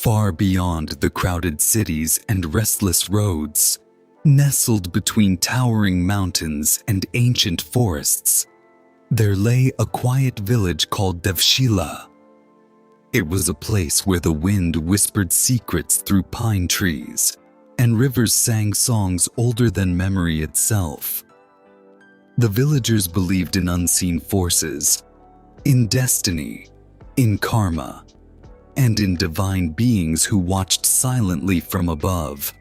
far beyond the crowded cities and restless roads, nestled between towering mountains and ancient forests, there lay a quiet village called Devshila. It was a place where the wind whispered secrets through pine trees, and rivers sang songs older than memory itself. The villagers believed in unseen forces, in destiny, in karma, and in divine beings who watched silently from above.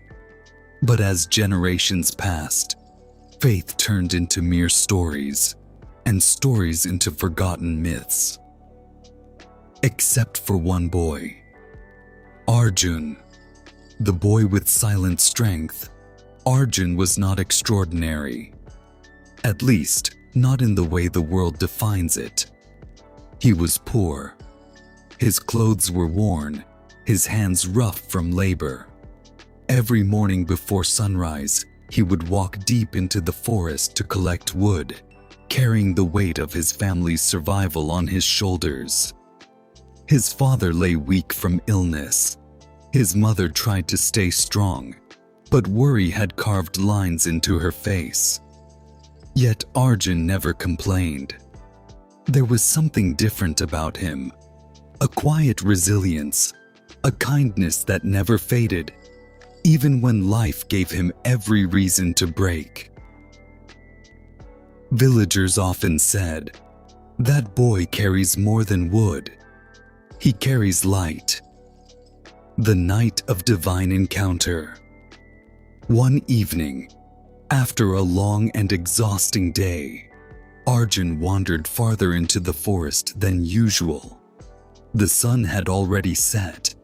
But as generations passed, faith turned into mere stories, and stories into forgotten myths. Except for one boy, Arjun. The boy with silent strength. Arjun was not extraordinary. At least, not in the way the world defines it. He was poor. His clothes were worn, his hands rough from labor. Every morning before sunrise, he would walk deep into the forest to collect wood, carrying the weight of his family's survival on his shoulders. His father lay weak from illness. His mother tried to stay strong, but worry had carved lines into her face. Yet Arjun never complained. There was something different about him, a quiet resilience, a kindness that never faded, even when life gave him every reason to break. Villagers often said, "That boy carries more than wood. He carries light." The night of divine encounter. One evening, after a long and exhausting day, Arjun wandered farther into the forest than usual. The sun had already set,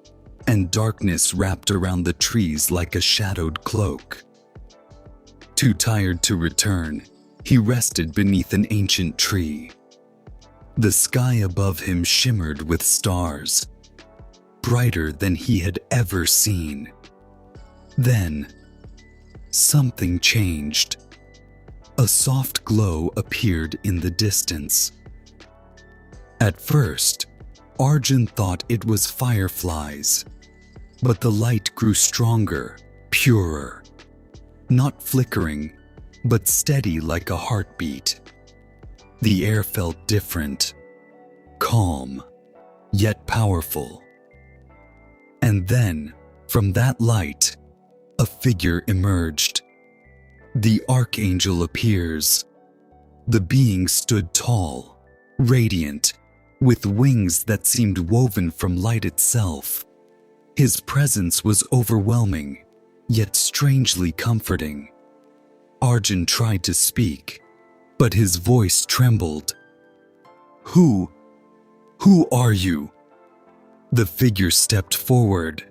and darkness wrapped around the trees like a shadowed cloak. Too tired to return, he rested beneath an ancient tree. The sky above him shimmered with stars, brighter than he had ever seen. Then, something changed. A soft glow appeared in the distance. At first, Arjun thought it was fireflies, but the light grew stronger, purer, not flickering, but steady like a heartbeat. The air felt different, calm, yet powerful. And then, from that light, a figure emerged. The archangel appears. The being stood tall, radiant, with wings that seemed woven from light itself. His presence was overwhelming, yet strangely comforting. Arjun tried to speak, but his voice trembled. Who are you?" The figure stepped forward,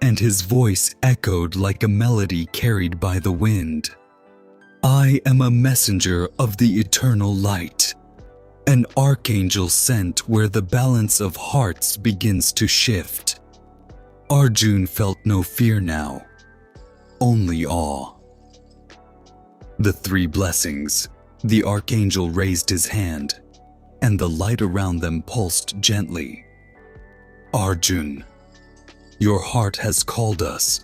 and his voice echoed like a melody carried by the wind. "I am a messenger of the eternal light, an archangel sent where the balance of hearts begins to shift." Arjun felt no fear now, only awe. The three blessings. The archangel raised his hand, and the light around them pulsed gently. "Arjun, your heart has called us,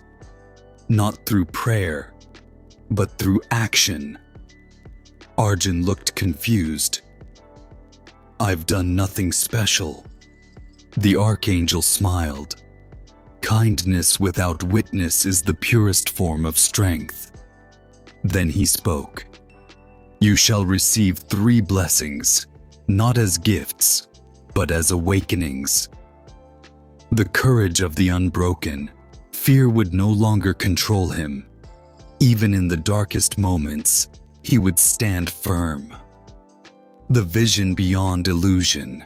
not through prayer, but through action." Arjun looked confused. "I've done nothing special." The archangel smiled. "Kindness without witness is the purest form of strength." Then he spoke. "You shall receive 3 blessings, not as gifts, but as awakenings. The courage of the unbroken, fear would no longer control him. Even in the darkest moments, he would stand firm. The vision beyond illusion.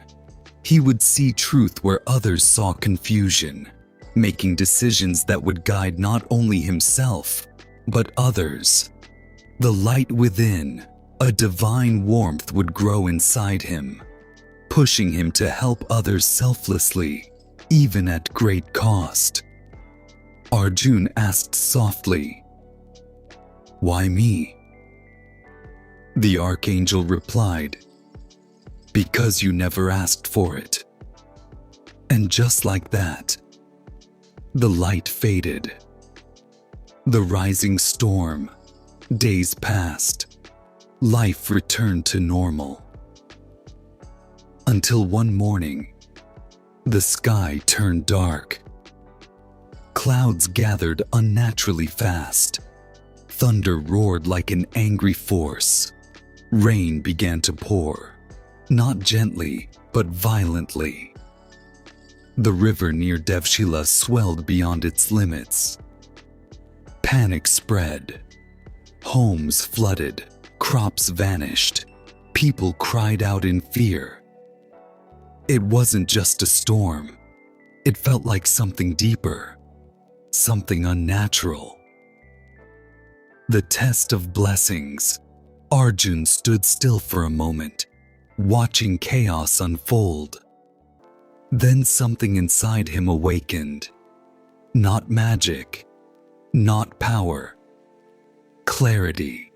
He would see truth where others saw confusion, making decisions that would guide not only himself, but others. The light within, a divine warmth would grow inside him, pushing him to help others selflessly, even at great cost. Arjun asked softly, "Why me?" The archangel replied, "Because you never asked for it." And just like that, The light faded. The rising storm. Days passed. Life returned to normal. Until one morning, the sky turned dark. Clouds gathered unnaturally fast. Thunder roared like an angry force. Rain began to pour, not gently, but violently. The river near Devshila swelled beyond its limits. Panic spread. Homes flooded, crops vanished. People cried out in fear. It wasn't just a storm. It felt like something deeper, something unnatural. The test of blessings. Arjun stood still for a moment, watching chaos unfold. Then something inside him awakened. Not magic, not power, clarity.